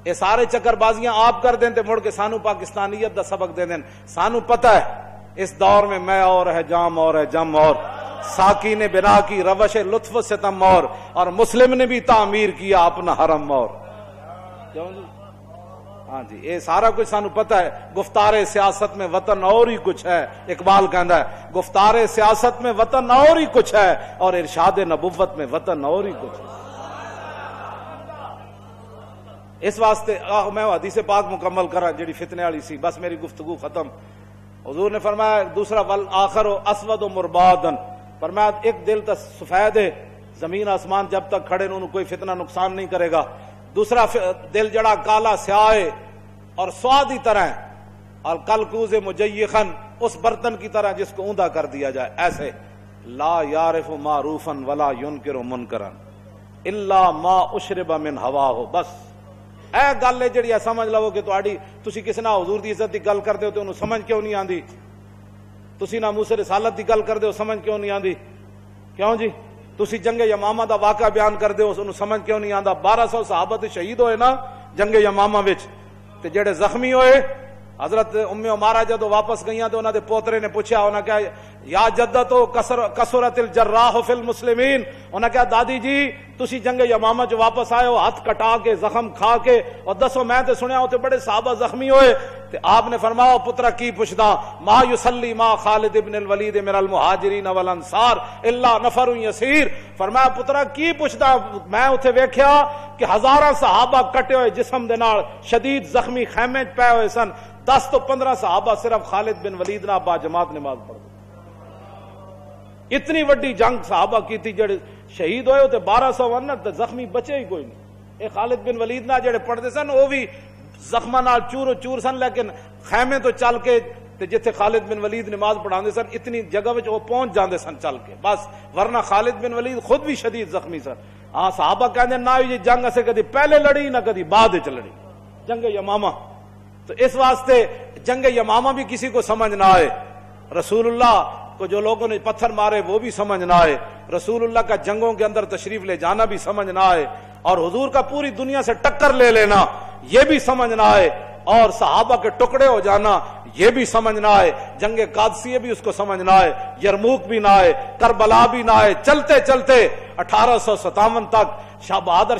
یہ سارے چکر بازیاں آپ کر دیں تے مڑ کے سانو پاکستانیت دا سبق دے دیں. سانو پتہ ہے اس دور میں میں اور ہے جام اور ہے جم اور ساکی نے بنا کی روش لطف ستم اور مسلم نے بھی تعمیر کیا اپنا حرم اور. کیوں جی؟ ہاں جی یہ سارا کچھ سانو پتہ ہے. گفتار سیاست میں وطن اور ہی کچھ ہے. اقبال کہندا ہے گفتار سیاست میں وطن اور ہی کچھ ہے اور ارشاد نبوت میں وطن اور ہی کچھ ہے. اس واسطے میں حدیث پاک مکمل کرا جڑی فتنے والی سی, بس میری گفتگو ختم. حضور نے فرمایا دوسرا والآخر اسود و مربادن, فرمایا ایک دل تو سفید ہے, زمین آسمان جب تک کھڑے انہوں کوئی فتنہ نقصان نہیں کرے گا. دوسرا دل جڑا کالا سیاہ ہے اور سوادی طرح ہے, اور کلکوز مجیخن اس برتن کی طرح جس کو اوندا کر دیا جائے ایسے. لا یعرف معروفا ولا ینکر منکرا الا ما اشرب من ہواہ. بس اے گل ہے جڑی سمجھ لو کہ تسی کسی نہ حضور دی عزت دی گل کردے ہو تے انہوں سمجھ کیوں نہیں آندی, تسی نہ موسیٰ رسالت دی گل کردے ہو سمجھ کیوں نہیں آندی. کیوں جی؟ تسی جنگ یمامہ دا واقعہ بیان کردے ہو انہوں سمجھ کیوں نہیں آندا. 1200 صحابہ تے شہید ہوئے نا جنگ یمامہ وچ, تے جڑے زخمی ہوئے حضرت ام عمارہ جدو واپس گئیاں تو انہاں دے پوترے نے پوچھا, انہاں کہا یا جدتو کثرت الجراح فی المسلمین, انہاں کہا دادی جی تسی جنگ یمامہ جو واپس آئے ہو ہاتھ کٹا کے زخم کھا کے, اور دسو میں تے سنیا ہوتے بڑے صحابہ زخمی ہوئے. تے آپ نے فرمایا پترا کی پوچھدا, ما یصلی ما خالد ابن الولید من المہاجرین والانصار الا نفر یسیر. فرمایا پترا کی پوچھدا, میں اتھے ویکھیا کہ ہزاراں صحابہ کٹے ہوئے جسم دے نال شدید زخمی خیمے پے ہوئے سن, 10 تو 15 صحابہ صرف خالد بن ولید نہ با جماعت نماز پڑھ. اتنی وڈی جنگ صحابہ کی تھی, جڑے شہید ہوئے ہوتے 1200 ورنہ تے زخمی بچے ہی کوئی نہیں. اے خالد بن ولید نہ جڑے پڑھتے سن وہ بھی زخماں نال چور چور سن, لیکن خیمے تو چل کے تے جتھے خالد بن ولید نماز پڑھاندے سن اتنی جگہ وچ وہ پہنچ جاندے سن چل کے بس, ورنہ خالد بن ولید خود بھی شدید زخمی سن. ہاں صحابہ کہندے نہ یہ جنگ اسے کدی پہلے لڑی نہ کدی بعد وچ لڑی, جنگ یمامہ. تو اس واسطے جنگ یمامہ بھی کسی کو سمجھ نہ آئے, رسول اللہ کو جو لوگوں نے پتھر مارے وہ بھی سمجھ نہ آئے, رسول اللہ کا جنگوں کے اندر تشریف لے جانا بھی سمجھ نہ آئے, اور حضور کا پوری دنیا سے ٹکر لے لینا یہ بھی سمجھ نہ آئے, اور صحابہ کے ٹکڑے ہو جانا یہ بھی سمجھ نہ آئے, جنگ قادسیہ بھی اس کو سمجھ نہ آئے, یرموک بھی نہ آئے, کربلا بھی نہ آئے. چلتے چلتے 1857 تک بہادر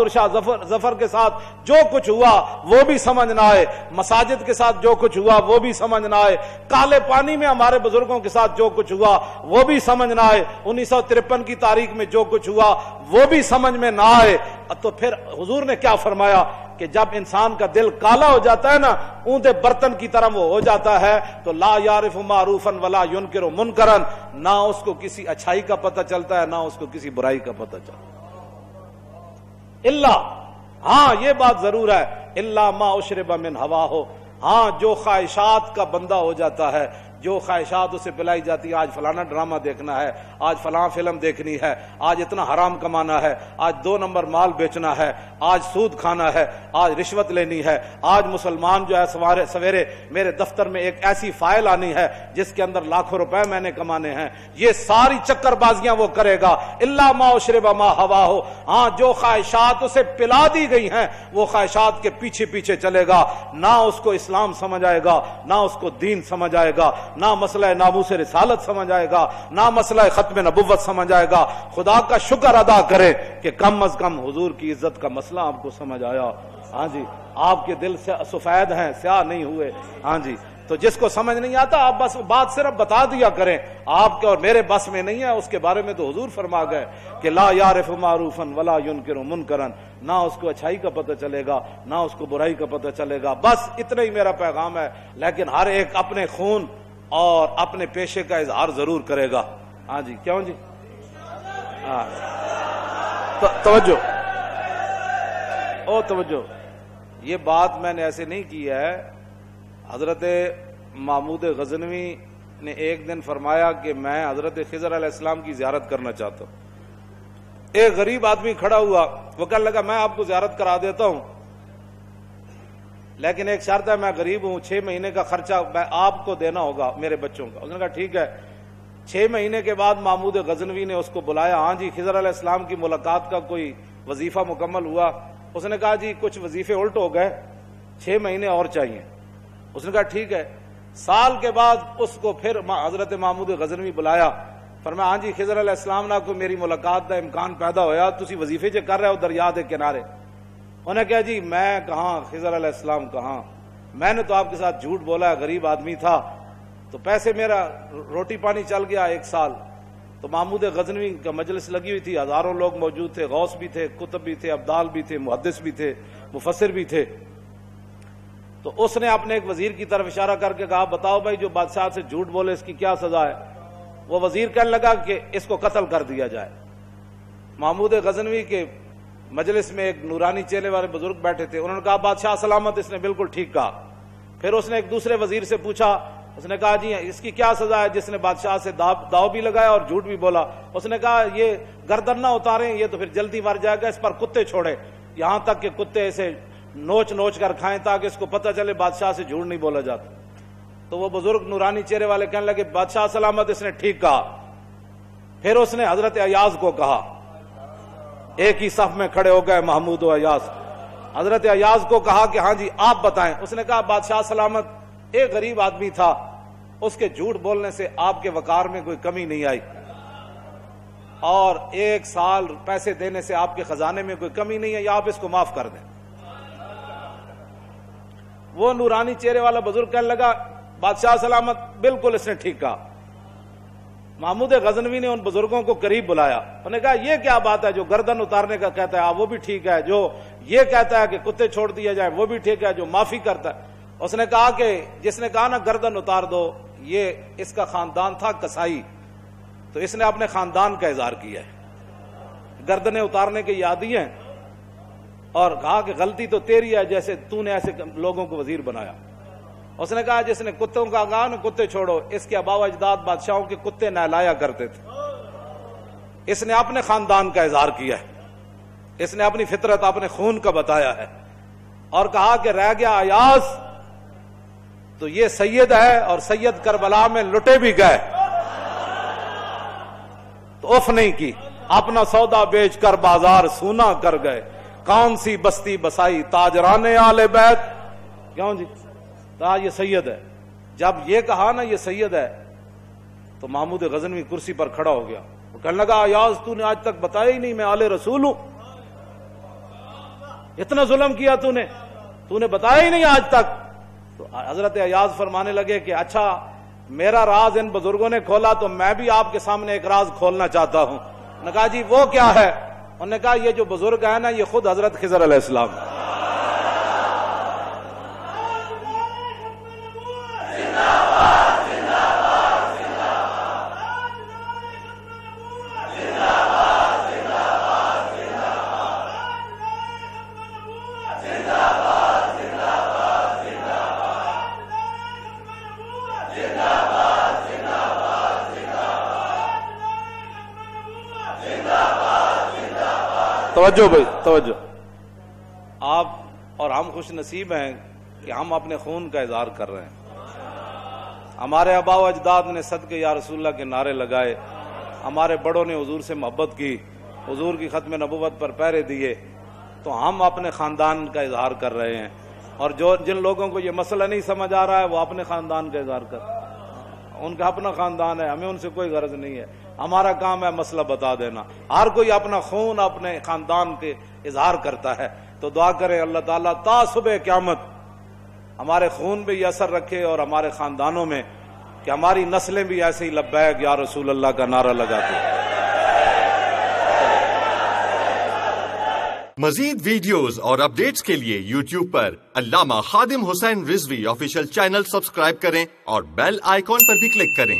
شاہ ظفر کے ساتھ جو کچھ ہوا وہ بھی سمجھ نہ آئے, مساجد کے ساتھ جو کچھ ہوا وہ بھی سمجھ نہ آئے, کالے پانی میں ہمارے بزرگوں کے ساتھ جو کچھ ہوا وہ بھی سمجھ نہ آئے, 1953 کی تاریخ میں جو کچھ ہوا وہ بھی سمجھ میں نہ آئے. تو پھر حضور نے کیا فرمایا کہ جب انسان کا دل کالا ہو جاتا ہے نا, اونتے برتن کی طرح وہ ہو جاتا ہے, تو لا یعرف معروفا ولا ینکر منکرا, نہ اس کو کسی اچھائی کا پتہ چلتا ہے نہ اس کو کسی برائی کا پتہ چلتا ہے. اللہ ہاں یہ بات ضرور ہے, الا ما اشرب من ہوا ہو, ہاں جو خواہشات کا بندہ ہو جاتا ہے, جو خواہشات اسے پلائی جاتی ہے, آج فلانا ڈرامہ دیکھنا ہے, آج فلاں فلم دیکھنی ہے, آج اتنا حرام کمانا ہے, آج 2 نمبر مال بیچنا ہے, آج سود کھانا ہے, آج رشوت لینی ہے, آج مسلمان جو ہے سویرے میرے دفتر میں ایک ایسی فائل آنی ہے جس کے اندر لاکھوں روپے میں نے کمانے ہیں, یہ ساری چکر بازیاں وہ کرے گا. الا ما اشرب ما ہوا ہو, ہاں جو خواہشات اسے پلا دی گئی ہیں وہ خواہشات کے پیچھے پیچھے چلے گا, نہ اس کو اسلام سمجھ آئے گا نہ اس کو دین سمجھ آئے گا, نہ مسئلہ ناموس رسالت سمجھ آئے گا نہ مسئلہ ختم نبوت سمجھ آئے گا. خدا کا شکر ادا کرے کہ کم از کم حضور کی عزت کا مسئلہ آپ کو سمجھ آیا. ہاں جی آپ کے دل سے سفید ہیں, سیاہ نہیں ہوئے. ہاں جی تو جس کو سمجھ نہیں آتا آپ بس بات صرف بتا دیا کریں, آپ کے اور میرے بس میں نہیں ہے. اس کے بارے میں تو حضور فرما گئے کہ لا یعرف معروفا ولا ینکر منکرا, نہ اس کو اچھائی کا پتہ چلے گا نہ اس کو برائی کا پتہ چلے گا. بس اتنا ہی میرا پیغام ہے, لیکن ہر ایک اپنے خون اور اپنے پیشے کا اظہار ضرور کرے گا. ہاں جی کیوں جی, ہاں توجہ توجہ, یہ بات میں نے ایسے نہیں کی ہے. حضرت محمود غزنوی نے ایک دن فرمایا کہ میں حضرت خضر علیہ السلام کی زیارت کرنا چاہتا ہوں. ایک غریب آدمی کھڑا ہوا, وہ کہنے لگا میں آپ کو زیارت کرا دیتا ہوں لیکن ایک شرط ہے, میں غریب ہوں, 6 مہینے کا خرچہ آپ کو دینا ہوگا میرے بچوں کا. اس نے کہا ٹھیک ہے. 6 مہینے کے بعد محمود غزنوی نے اس کو بلایا. ہاں جی خضر علیہ السلام کی ملاقات کا کوئی وظیفہ مکمل ہوا, اس نے کہا جی کچھ وظیفے الٹ ہو گئے، 6 مہینے اور چاہیے۔ اس نے کہا ٹھیک ہے۔ سال کے بعد اس کو پھر حضرت محمود غزنوی بلایا، فرمایا ہاں جی خضر علیہ السلام نہ کوئی میری ملاقات کا امکان پیدا ہویا، تسی وظیفے جو کر رہے ہو دریا دے کنارے؟ انہوں نے کہا جی میں کہاں، خضر علیہ السلام کہاں، میں نے تو آپ کے ساتھ جھوٹ بولا ہے، غریب آدمی تھا تو پیسے میرا روٹی پانی چل گیا 1 سال۔ تو محمود غزنوی کا مجلس لگی ہوئی تھی، ہزاروں لوگ موجود تھے، غوث بھی تھے، کتب بھی تھے، ابدال بھی تھے، محدث بھی تھے، مفسر بھی تھے۔ تو اس نے اپنے ایک وزیر کی طرف اشارہ کر کے کہا بتاؤ بھائی جو بادشاہ سے جھوٹ بولے اس کی کیا سزا ہے؟ وہ وزیر کہنے لگا کہ اس کو قتل کر دیا جائے۔ محمود غزنوی کے مجلس میں ایک نورانی چہرے والے بزرگ بیٹھے تھے، انہوں نے کہا بادشاہ سلامت، اس نے بالکل ٹھیک کہا۔ پھر اس نے ایک دوسرے وزیر سے پوچھا، اس نے کہا جی اس کی کیا سزا ہے جس نے بادشاہ سے داؤ بھی لگایا اور جھوٹ بھی بولا؟ اس نے کہا یہ گردن نہ اتاریں، یہ تو پھر جلدی مر جائے گا، اس پر کتے چھوڑے، یہاں تک کہ کتے اسے نوچ نوچ کر کھائیں تاکہ اس کو پتہ چلے بادشاہ سے جھوٹ نہیں بولا جاتا۔ تو وہ بزرگ نورانی چہرے والے کہنے لگے بادشاہ سلامت، اس نے ٹھیک کہا۔ پھر اس نے حضرت ایاز کو کہا، ایک ہی صف میں کھڑے ہو گئے محمود و ایاز۔ حضرت ایاز کو کہا کہ ہاں جی آپ بتائیں۔ اس نے کہا بادشاہ سلامت، ایک غریب آدمی تھا، اس کے جھوٹ بولنے سے آپ کے وقار میں کوئی کمی نہیں آئی، اور 1 سال پیسے دینے سے آپ کے خزانے میں کوئی کمی نہیں ہے، یا آپ اس کو معاف کر دیں۔ وہ نورانی چہرے والا بزرگ کہنے لگا بادشاہ سلامت بالکل اس نے ٹھیک کہا۔ محمود غزنوی نے ان بزرگوں کو قریب بلایا، انہوں نے کہا یہ کیا بات ہے، جو گردن اتارنے کا کہتا ہے وہ بھی ٹھیک ہے، جو یہ کہتا ہے کہ کتے چھوڑ دیا جائے وہ بھی ٹھیک ہے، جو معافی کرتا ہے۔ اس نے کہا کہ جس نے کہا نا گردن اتار دو، یہ اس کا خاندان تھا کسائی، تو اس نے اپنے خاندان کا اظہار کیا ہے، گردنیں اتارنے کے عادی ہیں، اور کہا کہ غلطی تو تیری ہے جیسے تو نے ایسے لوگوں کو وزیر بنایا۔ اس نے کہا جس نے کتوں کا کہا نا کتے چھوڑو، اس کے آباء و اجداد بادشاہوں کے کتے نہلایا کرتے تھے۔ اس نے اپنے خاندان کا اظہار کیا ہے، اس نے اپنی فطرت اپنے خون کا بتایا ہے، اور کہا کہ رہ گیا ایاز تو یہ سید ہے، اور سید کربلا میں لٹے بھی گئے تو اف نہیں کی، اپنا سودا بیچ کر بازار سونا کر گئے، کون سی بستی بسائی تاجران آل بیت۔ کیوں جی یہ سید ہے۔ جب یہ کہا نا یہ سید ہے تو محمود غزنوی کرسی پر کھڑا ہو گیا، وہ کہنے لگا ایاز تو نے آج تک بتایا ہی نہیں میں آل رسول ہوں، اتنا ظلم کیا تو نے بتایا ہی نہیں آج تک۔ تو حضرت ایاز فرمانے لگے کہ اچھا میرا راز ان بزرگوں نے کھولا تو میں بھی آپ کے سامنے ایک راز کھولنا چاہتا ہوں۔ انہوں نے کہا جی وہ کیا ہے؟ انہوں نے کہا یہ جو بزرگ ہے نا یہ خود حضرت خضر علیہ السلام ہے۔ توجہ بھائی توجہ، آپ اور ہم خوش نصیب ہیں کہ ہم اپنے خون کا اظہار کر رہے ہیں۔ ہمارے آباء و اجداد نے صدقے یا رسول اللہ کے نعرے لگائے، ہمارے بڑوں نے حضور سے محبت کی، حضور کی ختم نبوت پر پہرے دیے، تو ہم اپنے خاندان کا اظہار کر رہے ہیں۔ اور جن لوگوں کو یہ مسئلہ نہیں سمجھ آ رہا ہے وہ اپنے خاندان کا اظہار کر رہے ہیں، ان کا اپنا خاندان ہے، ہمیں ان سے کوئی غرض نہیں ہے، ہمارا کام ہے مسئلہ بتا دینا۔ ہر کوئی اپنا خون اپنے خاندان کے اظہار کرتا ہے، تو دعا کریں اللہ تعالیٰ تا صبح قیامت ہمارے خون بھی یہ اثر رکھے اور ہمارے خاندانوں میں، کہ ہماری نسلیں بھی ایسے ہی لبیک یا رسول اللہ کا نعرہ لگاتی ہیں۔ مزید ویڈیوز اور اپڈیٹس کے لیے یوٹیوب پر علامہ Khadim Hussain Rizvi official channel subscribe کریں اور بیل آئیکن پر بھی کلک کریں۔